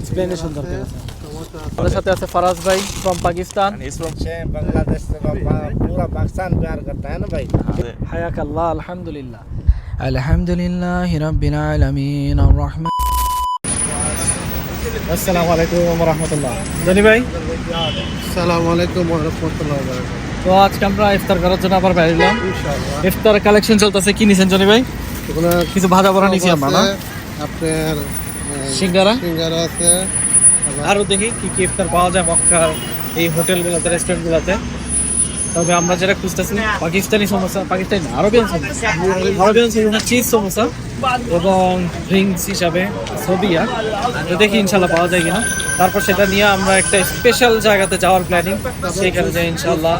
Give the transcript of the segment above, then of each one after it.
স্পেনে সুন্দর করে আছে। আমাদের সাথে আছে फराज भाई from Pakistan. And he's from Bangladesh से पूरा पाकिस्तान प्यार करता है ना भाई। حياك الله। अल्हम्दुलिल्लाह अल्हम्दुलिल्लाह रब्बिल आलमीन अर्रहमान। अस्सलाम वालेकुम व रहमतुल्लाह। জনি ভাই আসসালামু আলাইকুম ওয়া রাহমাতুল্লাহি ওয়া বারাকাতুহু। তো আজকে আমরা ইফতার করার জন্য আবার বাইরে এলাম। ইনশাআল্লাহ ইফতার কালেকশন চলতেছে, কি নিছেন জনি ভাই? ওখানে কিছু ভাজা পড়া নিছি আমরা না, আপনার সিঙ্গারা সিঙ্গারা আছে। আরো দেখি কি কি ইফতার পাওয়া যায় মক্কার এই হোটেলগুলোতে, রেস্টুরেন্টগুলোতে। তবে আমরা যেটা খুঁজতেছি পাকিস্তানি সমোসা, পাকিস্তানি না, আরবিয়ান সমোসা, চিজ সমোসা এবং ড্রিঙ্কস হিসাবে সবিয়া। তো দেখি ইনশাল্লাহ পাওয়া যায় কিনা। তারপর সেটা নিয়ে আমরা একটা স্পেশাল জায়গাতে যাওয়ার প্ল্যানিং, সেইখানে যাই ইনশাল্লাহ।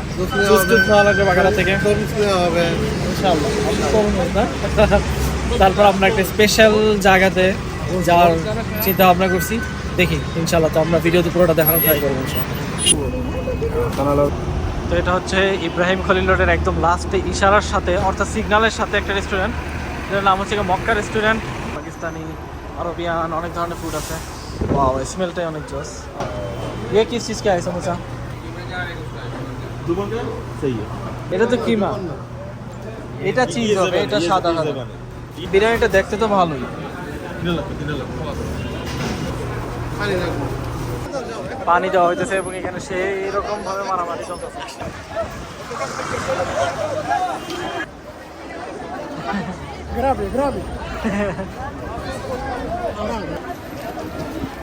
ভালো লাগবে বাগালা থেকে তরমুজ নেওয়া হবে ইনশাল্লাহ। তারপর আমরা একটা স্পেশাল জায়গাতে যাওয়ার চিন্তা ভাবনা করছি, দেখি ইনশাল্লাহ। তো আমরা ভিডিওতে পুরোটা দেখানোর ট্রাই করবো ইনশাল্লাহ। তো এটা হচ্ছে ইব্রাহিম খলিল রোডের একদম লাস্টে ইশারার সাথে অর্থাৎ সিগন্যালের সাথে একটা রেস্টুরেন্ট, যেটার নাম হচ্ছে মক্কা রেস্টুরেন্ট। পাকিস্তানি, আরবিয়ান অনেক ধরনের ফুড আছে। ওয়াও, স্মেলটাই অনেক জোস। ये किस चीज़ का है समोसा? এটা তো কিমা, এটা চিজ হবে, এটা সাদা সাদা। বিরিয়ানিটা দেখতে তো ভালোই। পানি দেওয়া হইতেছে এবং এখানে সেই রকম ভাবে মারামারি চলতেছে।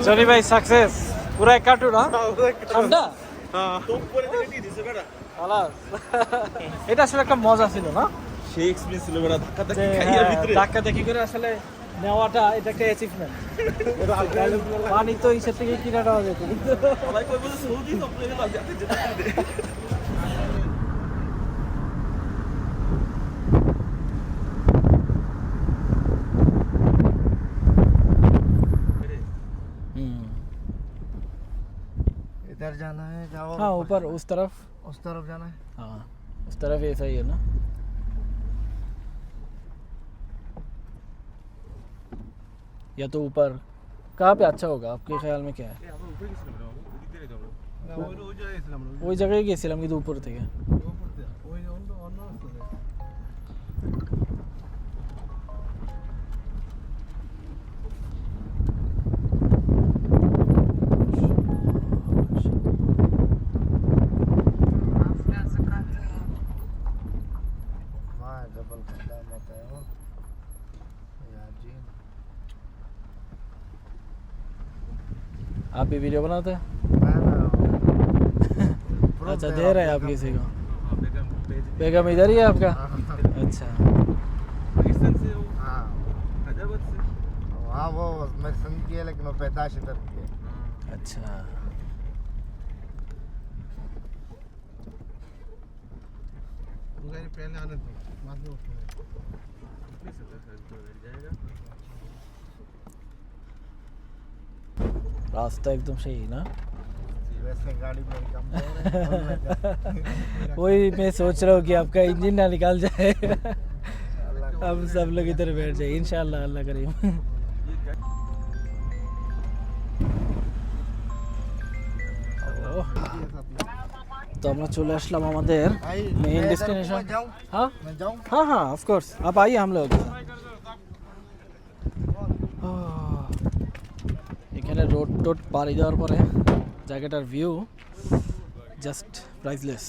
জনি ভাই সাকসেস পুরা এক কার্টুন। ঠান্ডা এটা আসলে একটা মজা ছিল না, সেই এক্সপেরিয়েন্স ছিল বড় ধাক্কা দেখি করে আসলে নেওয়াটা, এটা একটা অ্যাচিভমেন্ট। পানি তো ইসের থেকে কিনা নেওয়া যেত, इधर जाना है जाओ। हाँ ऊपर उस तरफ जाना है। हाँ उस तरफ ऐसा ही है ना। या तो ऊपर कहाँ पे अच्छा होगा आपके ख्याल में? क्या है ওই জায়গায় গেছিলাম কিন্তু উপর থেকে। आप भी वीडियो बनाते हैं? अच्छा, दे रहे हैं आप किसी को? बेगम इधर ही है आपका? अच्छा, हाँ वो मेरी संग की है लेकिन वो पैदाश इधर की है। अच्छा। पहले आने दो, बाद में रास्ता एकदम सही ना। वैसे गाड़ी में कम वही मैं सोच रहा हूँ कि आपका इंजन ना निकाल जाए। हम सब लोग इधर बैठ जाए इंशाल्लाह, अल्लाह करीम। तो আমরা চলে আসলাম আমাদের মেইন ডেস্টিনেশন। हाँ मैं जाऊँ। हाँ हाँ ऑफ कोर्स, आप आइए हम लोग। এখানে রোড টোড পাড়ি দেওয়ার পরে জায়গাটার ভিউ জাস্ট প্রাইসলেস।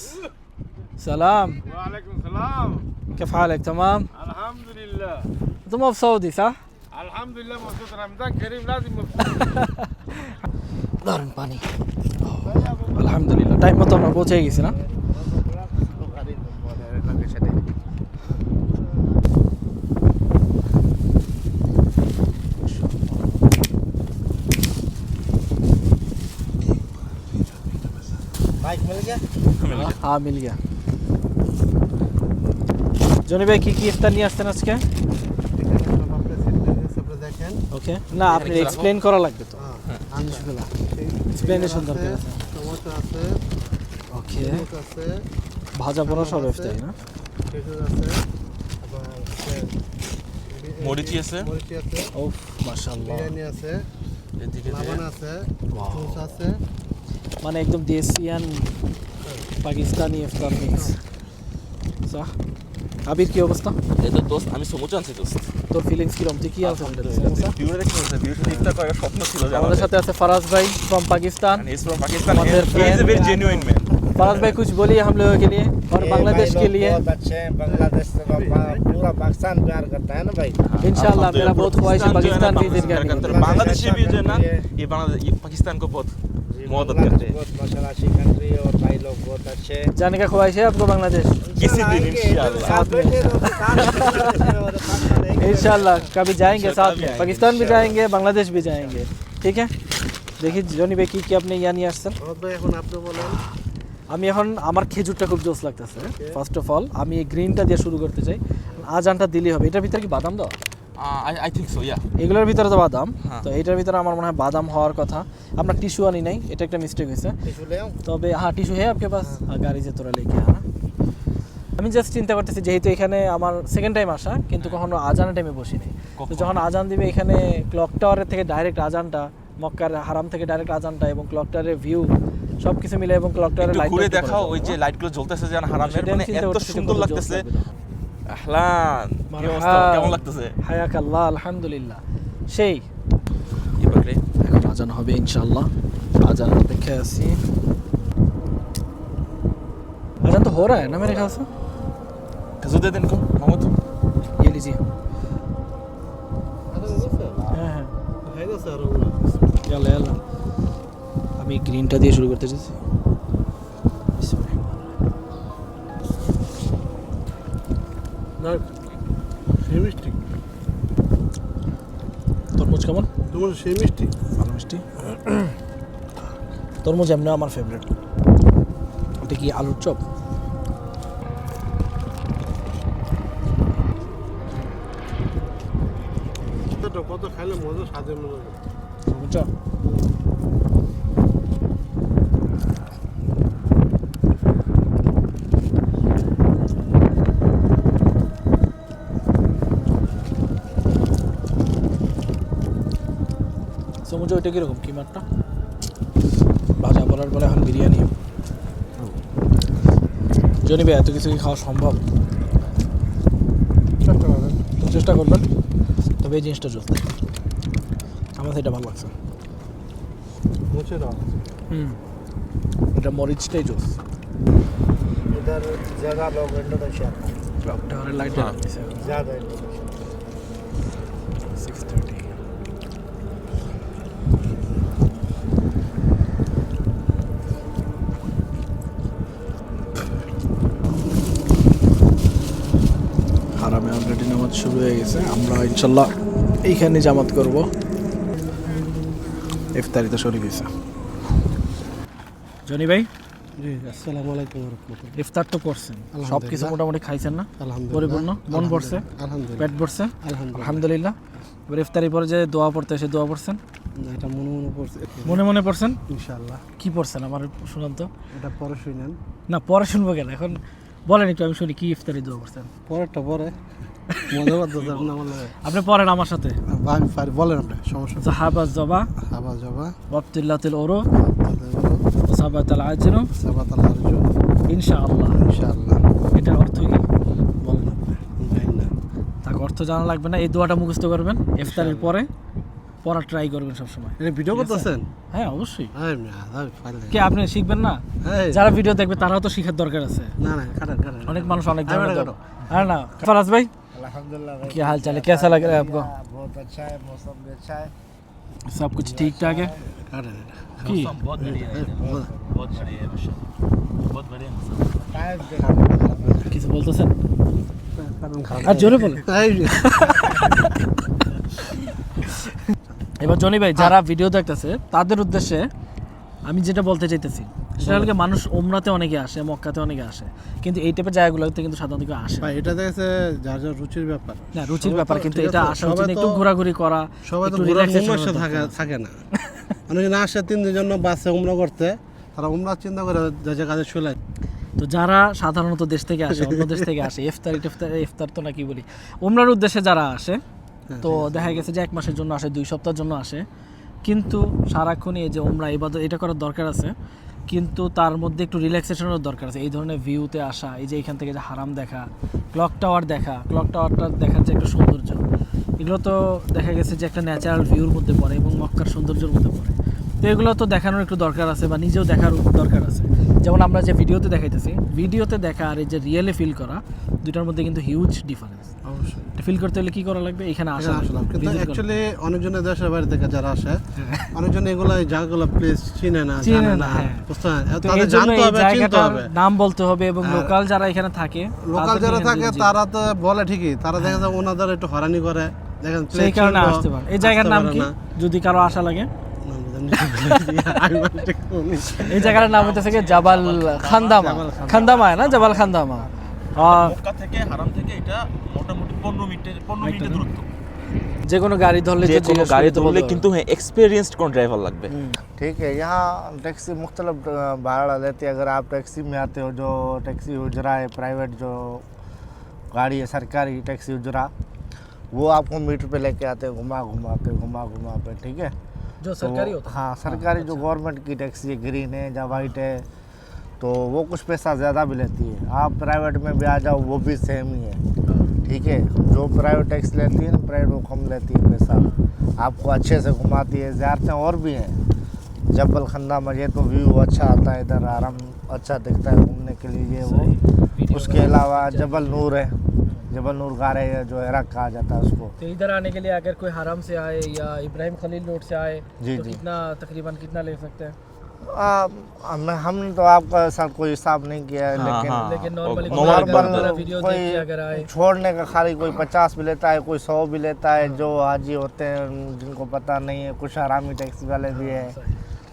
সালাম ওয়ালাইকুম সালাম। كيف حالك؟ تمام الحمد لله. انتم في سعودي صح؟ الحمد لله مبسوط. رمضان كريم لازم দারুণ পানি আলহামদুলিল্লাহ। টাইম মতো আমরা পৌঁছে গেছি না। बाइक मिल गया? हाँ मिल गया। জনি ভাই কি কি ইফতার নিয়ে আসছেন আজকে? ওকে, না আপনি এক্সপ্লেইন করা লাগবে তো জিনিসগুলো। এক্সপ্লেইনে সুন্দর করে আছে। টমেটো আছে, ওকে, আছে, ভাজা পোড়া সব ইফতারি না? খেজুর আছে, আবার মরিচি আছে, মরিচি আছে, ওফ মাশাআল্লাহ। বিরিয়ানি আছে, এদিকে লাবান আছে, জুস আছে। মানে একদম দেশিয়ান পাকিস্তানি ইফতার মিক্স। সাহ আবির কি অবস্থা? এই তো দোস্ত আমি সমুদ্র আনছি দোস্ত। তোর ফিলিংস কিরকম? তুই কি আছে সমস্যা? ভিউরে কি হচ্ছে? ভিউর সাথে ইফতার করার স্বপ্ন ছিল যে আমাদের সাথে আছে ফারাজ ভাই from Pakistan. and he's from Pakistan. हमारे He is friend- a very genuine man. Faraz भाई कुछ बोलिए हम लोगों के लिए और ये बांग्लादेश भाई के लोग लिए। बहुत अच्छे हैं। बांग्लादेश से पूरा पाकिस्तान प्यार करता है ना भाई। इंशाल्लाह मेरा बहुत ख्वाहिश है पाकिस्तान विजिट करने की। बांग्लादेशी भी जो है ना ये बांग्लादेश ये पाकिस्तान को बहुत जी, मदद बांग्लादेश करते हैं। बहुत माशाल्लाह अच्छी कंट्री है और भाई लोग बहुत अच्छे हैं। जाने का ख्वाहिश है आपको बांग्लादेश? किसी दिन आएंगे, इंशाल्लाह। साथ बैठे तो साथ बैठे और साथ रहेंगे। इंशाल्लाह कभी जाएंगे साथ में, इंशाल्लाह पाकिस्तान भी जाएंगे बांग्लादेश भी जाएंगे, ठीक है। দেখি জনি ভাই কি কি আপনি ইয়া নিয়ে আসছেন। রহমত ভাই এখন আপনি বলেন। আমি এখন আমার খেজুরটা খুব জোস লাগতেছে। ফার্স্ট অফ অল আমি এই গ্রিনটা দিয়ে শুরু করতে চাই। আজানটা দিলেই হবে। এটার ভিতরে কি বাদাম দাও? I think so, yeah. এগুলোর ভিতরে তো বাদাম, হ্যাঁ। তো এটার ভিতরে আমার মনে হয় বাদাম হওয়ার কথা। আমরা টিস্যু আনি নাই, এটা একটা মিস্টেক হয়েছে। टिश्यू ले आऊं? তবে হ্যাঁ টিস্যু है आपके पास? हाँ गाड़ी से তোরা लेके आना। আমি জাস্ট চিন্তা করতেছি যেহেতু এখানে আমার সেকেন্ড টাইম আসা, কিন্তু কখনো আজানের টাইমে বসিনি। তো যখন আজান দিবে এখানে ক্লক টাওয়ারের থেকে ডাইরেক্ট আজানটা, মক্কার হারাম থেকে ডাইরেক্ট আজানটা এবং ক্লক টাওয়ারের ভিউ সব কিছু মিলে এবং ক্লক টাওয়ারের একটু লাইট ঘুরে দেখাও ওই যে লাইটগুলো জ্বলতেছে যেন হারামের, সেটা আমি মানে চিন্তা এত করতেছি সুন্দর কত জোস লাগতেছে। লাগবে। আহলান, কি অবস্থা, কেমন লাগতেছে? হায়াক আল্লাহ, আলহামদুলিল্লাহ সেই। ये पकड़े এখন আজান হবে ইনশাআল্লাহ, আজানের অপেক্ষায় আছি। আজান তো हो रहा है ना मेरे ख्याल से। खजूर दे दे इनको मोहम्मद। ये लीजिए। আরে বলছে? হ্যাঁ হ্যাঁ হয়ে গেছে আর ওগুলো। ইয়াল্লা ইয়াল্লা। আমি গ্রিনটা দিয়ে শুরু করতে চাইছি। না, সেই মিষ্টি। তরমুজ কেমন? তোমার সেই মিষ্টি। ভালো মিষ্টি। তরমুজ এমনি আমার ফেভারিট। এটা কি আলুর চপ? কত খাইলে মজা স্বাদে মজা। তরমুজ চপ। সমুদ্র ওইটা কিরকম কিমারটা? ভাজা বলার পরে এখন বিরিয়ানি। জনি ভাই এত কিছু কি খাওয়া সম্ভব? চেষ্টা করবেন। চেষ্টা করবেন, তবে এই জিনিসটা চলতে আমার সেটা ভালো লাগছে। মুছে দাও। এটা মরিচটাই জোস। इधर ज्यादा लोग इंडोनेशिया का ক্লক টাওয়ারের লাইটে হ্যাঁ। ज्यादा इंडोनेशिया। 6:30। হারামে অলরেডি নামাজ শুরু হয়ে গেছে। আমরা ইনশাল্লাহ এইখানে জামাত করব। ইফতারি তো শুরু হয়েছে। জনি ভাই জি, আসসালামু আলাইকুম ওয়া রাহমাতুল্লাহ। ইফতার তো করছেন, সব কিছু আলহামদুলিল্লাহ। মোটামুটি খাইছেন না? আলহামদুলিল্লাহ। পরিপূর্ণ মন ভরছে, আলহামদুলিল্লাহ। পেট ভরছে আলহামদুলিল্লাহ। আলহামদুলিল্লাহ। এবার ইফতারি পরে যে দোয়া পড়তে এসে দোয়া পড়ছেন, না, এটা মনে মনে পড়ছে। মনে মনে পড়ছেন? ইনশাআল্লাহ। কি পড়ছেন আমার শুনান তো। এটা পরে শুনেন। না পরে শুনবো কেন, এখন বলেন একটু, আমি শুনি কি ইফতারি দোয়া করছেন। পরেরটা পরে মজা করতে আপনি আমার লাগে। আপনি পড়েন আমার সাথে। আমি পারি, বলেন আপনি, সমস্যা নেই। জাহাবা জবা হাবা যাবা ওয়াবতিল্লাতিল ওরু তাদের ওয়াসাবাতাল আজরু সাবাতাল আরজু ইনশাআল্লাহ। ইনশাআল্লাহ। এটার অর্থ কি বলেন আপনি? জানি না। তাকে অর্থ জানা লাগবে না, এই দোয়াটা মুখস্থ করবেন ইফতারের পরে, পড়া ট্রাই করবেন সবসময়। এটা ভিডিও করতেছেন? হ্যাঁ অবশ্যই। আমি ফাইল কে আপনি শিখবেন না? এই, যারা ভিডিও দেখবে তারাও তো শিখার দরকার আছে। না না, কাটেন কাটেন। অনেক মানুষ অনেক আরে ধরনের কাটো। है ना। फराज भाई अल्हम्दुलिल्लाह भाई। क्या हाल चाल है, कैसा लग रहा है आपको? बहुत अच्छा है, मौसम भी अच्छा है। सब कुछ ठीक ठाक है কাটেন এটা। কি? बहुत बढ़िया है, बहुत बढ़िया है माशाल्लाह, बहुत बढ़िया। टाइम दे কিছু বলতেছেন? কাটেন খাওয়া। আর জোরে বলেন। এই, এবার জনি ভাই যারা ভিডিও দেখতেছে তাদের উদ্দেশ্যে আমি যেটা বলতে চাইতেছি সেটা হলো মানুষ ওমরাতে অনেকে আসে, মক্কাতে অনেকে আসে, কিন্তু এই টাইপের জায়গাগুলোতে কিন্তু সাধারণত কেউ আসে না। ভাই এটা দেখেছে যার যার রুচির ব্যাপার। না রুচির সবাই ব্যাপার, তো- কিন্তু ঠিক এটা আছে, আসা উচিত সবাই না, একটু তো- ঘোরাঘুরি করা, সবাই তো একটু ঘোরার relaxation উন্মেষে এর দরকার। থাকে না। অনেকে না আসে 3 দিনের জন্য বাসে উমরা করতে, তারা উমরা চিন্তা করে যে কাজে চলে। তো যারা সাধারণত দেশ থেকে আসে, অন্য দেশ থেকে আসে, ইফতার তো না কি বলি, ওমরার উদ্দেশ্যে যারা আসে, তো দেখা গেছে যে 1 মাসের জন্য আসে, 2 সপ্তাহের জন্য আসে, কিন্তু সারাক্ষণই এই যে ওমরা ইবাদত এটা করার দরকার আছে, কিন্তু তার মধ্যে একটু রিল্যাক্সেশনের দরকার আছে। এই ধরনের ভিউতে আসা, এই যে এখান থেকে যে হারাম দেখা, ক্লক টাওয়ারটা দেখার যে একটা সৌন্দর্য, এগুলো তো দেখা গেছে যে একটা ন্যাচারাল ভিউর মধ্যে পড়ে এবং মক্কার সৌন্দর্যের মধ্যে পড়ে। তো এগুলো তো দেখানোর একটু দরকার আছে বা নিজেও দেখার দরকার আছে। যেমন আমরা যে ভিডিওতে দেখাইতেছি, ভিডিওতে দেখা আর এই যে রিয়েলে ফিল করা, দুটার মধ্যে কিন্তু হিউজ ডিফারেন্স। অবশ্যই ফিল করতে হলে কি করা লাগবে? এখানে আসা আসলাম, কিন্তু visit করা। অ্যাকচুয়ালি অনেকজনের দেশের বাইরে থেকে যারা আসে, অনেকজন এগুলো এই জায়গাগুলো প্লেস চিনে না, চিনে জানে না, না, হ্যাঁ। বুঝতে পারেন? তো তাদের এই জন্য জানতে এই হবে, চিনতে জায়গাটার হবে। নাম বলতে হবে এবং লোকাল যারা এখানে থাকে, লোকাল তাদেরকে যারা এখানে থাকে visit- তারা তো বলে ঠিকই, তারা দেখা যায় ওনাদের একটু হরানি করে, দেখেন সেই place কারণে চিনলো, আসতে পারে। এই জায়গার আসতে নাম পারে কি না। যদি কারো আশা লাগে? আমি বলি ঠিক শুনি। এই জায়গাটার নাম হচ্ছে কি জাবাল খান্দামা। খান্দামা না, জাবাল খান্দামা। মক্কা থেকে হারাম থেকে এটা মোটামুটি 15 মিনিটের দূরত্ব। যে কোনো গাড়ি ধরলে যে কোনো গাড়ি ধরলে কিন্তু হ্যাঁ এক্সপেরিয়েন্সড কোন ড্রাইভার লাগবে। ठीक है। यहाँ टैक्सी मुख्तलिफ भाड़ा लेती है। अगर आप टैक्सी में आते हो, जो टैक्सी उजरा है, प्राइवेट जो गाड़ी है, सरकारी टैक्सी उजरा, वो आपको मीटर पे लेके आते हैं, घुमा घुमा पे, ठीक है। जो सरकारी होता है। हाँ, सरकारी जो गवर्नमेंट की टैक्सी है, ग्रीन है या वाइट है, तो वो कुछ पैसा ज़्यादा भी लेती है। आप प्राइवेट में भी आ जाओ, वो भी सेम ही है, ठीक है। जो प्राइवेट टैक्सी लेती है ना, प्राइवेट वो कम लेती है पैसा, आपको अच्छे से घुमाती है। ज़्यारतें और भी हैं, जबल खंदा मजे तो व्यू अच्छा आता है, इधर आराम अच्छा दिखता है घूमने के लिए ये वो। उसके अलावा जबल नूर है, जबल नूर गारे है, जो इराक कहा जाता है उसको। तो इधर आने के लिए अगर कोई हराम से आए या इब्राहिम खलील रोड से आए जी, तो जी। तकरीबन कितना ले सकते हैं? हमने तो आपका साथ कोई हिसाब नहीं किया है, हाँ, लेकिन हाँ। लेकिन नॉर्मली नॉर्मल वीडियो कोई देख के अगर आए छोड़ने का खाली कोई 50 भी लेता है, कोई 100 भी लेता है। जो हाजी होते हैं जिनको पता नहीं है, कुछ हरामी टैक्सी वाले भी हैं,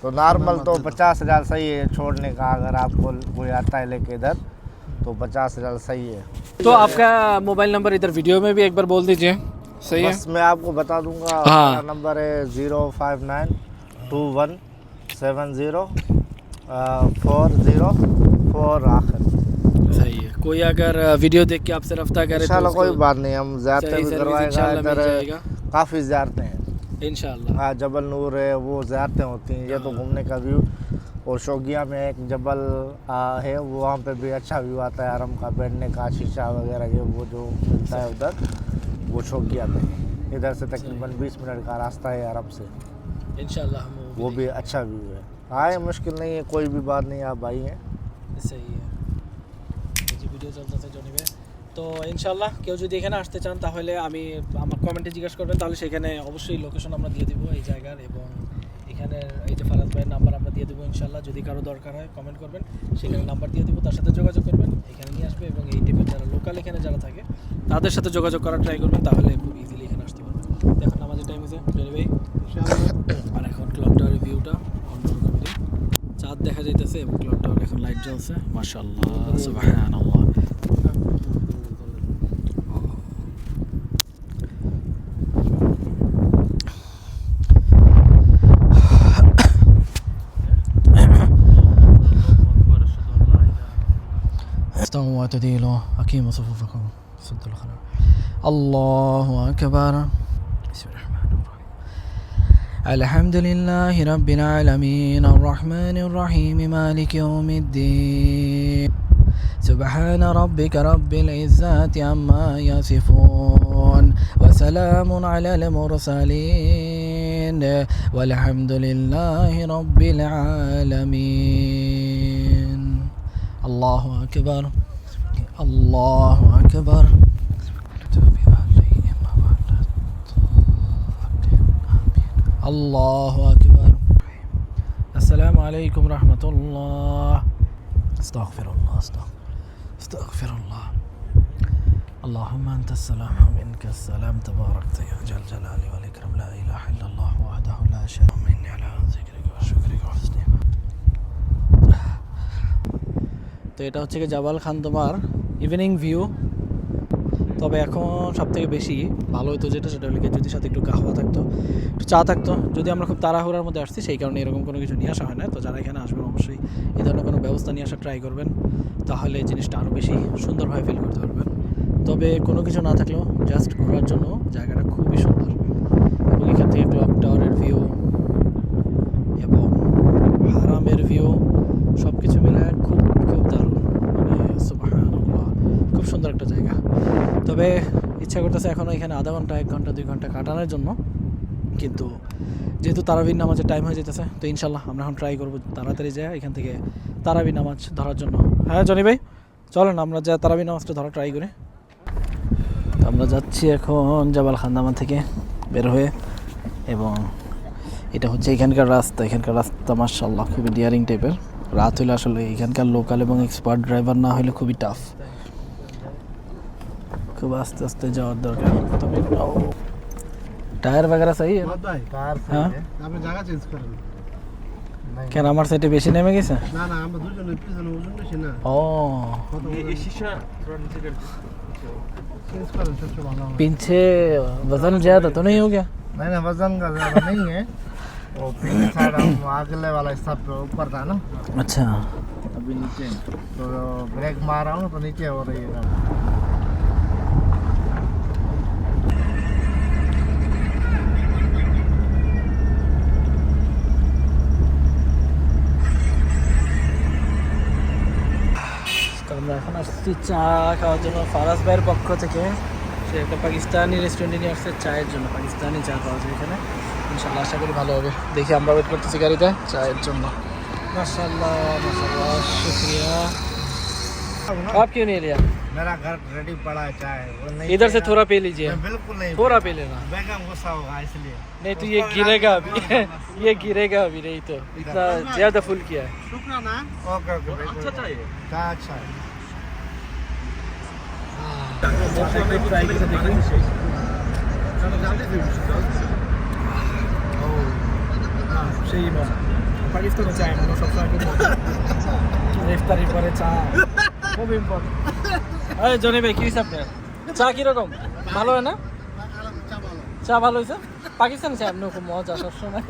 तो नॉर्मल तो 50,000 सही है छोड़ने का। अगर आपको कोई आता है लेके इधर तो 50,000 सही है। तो आपका मोबाइल नंबर इधर वीडियो में भी एक बार बोल दीजिए। सही है। बस मैं आपको बता दूंगा, हाँ। मेरा नंबर है 0592170 आखिर। सही है। कोई अगर वीडियो देख के आपसे रफ्ता करे तो इंशाल्लाह कोई उसको बात नहीं, हम ज़्यादा सही भी सर्विस करवाएगा। इंशाल्लाह मिल इधर जाएगा काफ़ी ज़्यारतें हैं। इंशाल्लाह। हाँ, जबल नूर है, वो ज़्यारतें होती हैं। ये तो घूमने का व्यू। और शोगिया में एक जबल है, वो वहाँ पे भी अच्छा व्यू आता है, हरम का बैठने का, शीशा वगैरह ये वो जो मिलता है उधर, वो शोगिया में है। इधर से तकरीबन 20 मिनट का रास्ता है हरम से, इंशाल्लाह हम वो भी अच्छा व्यू है। आए, मुश्किल नहीं है, कोई भी बात नहीं, आप भाई हैं। सही है। যে ভিডিও চলতেছে জনিবে, তো ইনশাআল্লাহ কেউ যদি এখানে আসতে চান তাহলে আমি আমার কমেন্টে জিজ্ঞাসা করবেন, তাহলে সেখানে অবশ্যই লোকেশন আমরা দিয়ে দিব এই জায়গার, এবং এখানে এই যে ফারাজ ভাইয়ের নাম্বার আমরা দিয়ে দেবো ইনশাআল্লাহ। যদি কারো দরকার হয় কমেন্ট করবেন, সেখানে নাম্বার দিয়ে দেবো, তার সাথে যোগাযোগ করবেন, এখানে নিয়ে আসবে এবং এই টাইপের যারা লোকাল এখানে যারা থাকে তাদের সাথে যোগাযোগ করার ট্রাই করবেন, তাহলে খুব ইজিলি এখানে আসতে পারবেন। দেখুন আমাদের টাইম হয়েছে জনি ভাই, আর এখন ক্লক টাওয়ারের ভিউটা অন্যরকমেরই, চাঁদ দেখা যাইতেছে এবং ক্লক টাওয়ার এখন লাইট জ্বলছে। মাশাআল্লাহ, সুবহানাল্লাহ। استووا واعتدلوا أقيموا صفوفكم سدوا الخلل. الله أكبر. بسم الله الرحمن الرحيم. الحمد لله رب العالمين الرحمن الرحيم مالك يوم الدين. سبحان ربك رب العزة عما يصفون وسلام على المرسلين والحمد لله رب العالمين. الله أكبر الله أكبر. الله أكبر. السلام عليكم ورحمة الله. استغفر الله استغفر الله. اللهم أنت السلام ومنك السلام تباركت يا ذا الجلال والإكرام لا إله إلا الله وحده لا شريك له مني على ذكرك وشكرك وحسن عبادتك. তো এটা হচ্ছে কি জাবাল খানদমার ইভিনিং ভিউ। তবে এখন সবথেকে বেশি ভালো হতো যেটা, সেটা হলে যদি সাথে একটু কাহওয়া থাকতো, একটু চা থাকতো। যদি আমরা খুব তাড়াহুড়ার মধ্যে আসছি সেই কারণে এরকম কোনো কিছু নিয়ে আসা হয় না। তো যারা এখানে আসবেন অবশ্যই এই ধরনের কোনো ব্যবস্থা নিয়ে আসা ট্রাই করবেন, তাহলে জিনিসটা আরও বেশি সুন্দরভাবে ফিল করতে পারবেন। তবে কোনো কিছু না থাকলেও জাস্ট ঘোরার জন্য জায়গাটা খুবই সুন্দর, এবং এখান থেকে ক্লক টাওয়ারের ভিউ ভিউ সব কিছু মিলে খুব খুব দারুণ, মানে সুবহানাল্লাহ, খুব সুন্দর একটা জায়গা। তবে ইচ্ছা করতেছে এখনও এখানে আধা ঘন্টা 1 ঘন্টা 2 ঘন্টা কাটানোর জন্য, কিন্তু যেহেতু তারাবির নামাজের টাইম হয়ে যেতেছে, তো ইনশাল্লাহ আমরা এখন ট্রাই করবো তাড়াতাড়ি যায় এখান থেকে তারাবি নামাজ ধরার জন্য। হ্যাঁ জনি ভাই, চলেন আমরা যা তারাবি নামাজটা ধরা ট্রাই করি। তো আমরা যাচ্ছি এখন জাবাল খান্দামা থেকে বের হয়ে, এবং এটা হচ্ছে এখানকার রাস্তা মাশাআল্লাহ খুবই ডিয়ারিং টাইপের। রাত হলে আসলে এখানকার লোকাল এবং এক্সপার্ট ড্রাইভার না হলে খুবই টাফ, খুব আস্তে আস্তে যাওয়ার দরকার। তবে টায়ার वगैरह सही है? ভাই कार से हाँ? है। আপনি জায়গা চেঞ্জ করেন। কেন আমার সাইডে বেশি নেমে গেছে? না না, আমরা দুজনের পিছনে ওজন বেশি না, ও এই শিশা थोड़ा नीचे कर दो। চেঞ্জ করেন সবচেয়ে ভালো হবে। पीछे वजन ज्यादा तो नहीं हो गया? नहीं नहीं, वजन का ज़्यादा नहीं है। वो पीछे साइड हम अगले वाला हिस्सा पे ऊपर था ना, अच्छा, अभी नीचे है। तो ब्रेक मार रहा हूँ तो नीचे हो रही है। আমরা এখন আসছি চা খাওয়ার জন্য ফারাজ ভাইয়ের পক্ষ থেকে। সে একটা পাকিস্তানি রেস্টুরেন্টে নিয়ে আসছে চায়ের জন্য, পাকিস্তানি চা পাওয়া যায় এখানে। ইনশাল্লাহ আশা করি ভালো হবে। দেখি আমরা ওয়েট করতেছি গাড়িতে চায়ের জন্য। মাশাআল্লাহ মাশাআল্লাह, शुक्रिया। आप क्यों नहीं लिया? मेरा घर रेडी पड़ा है चाय, वो नहीं इधर से पिएगा। थोड़ा पी लीजिए, मैं बिल्कुल नहीं थोड़ा पी लेना। बेगम गुस्सा होगा इसलिए। नहीं तो ये गिरेगा अभी ये गिरेगा अभी, नहीं तो इतना ज्यादा फुल किया है। শুকনা না, ओके ओके, अच्छा चाहिए। चाय अच्छा है। সেই পাকিস্তানে চায় না সবসময় ইফতারির পরে চা খুব ইম্পর্টেন্ট। এই জনি ভাই কি হিসাব আপনার? চা কিরকম, ভালো হয় না? চা ভালো হয়েছে? পাকিস্তানি চা আপনি খুব মজা সবসময়।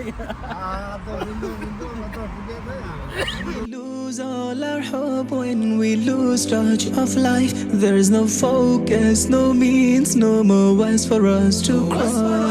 We lose all our hope when we lose touch of life. There is no focus, no means, no more ways for us to cross.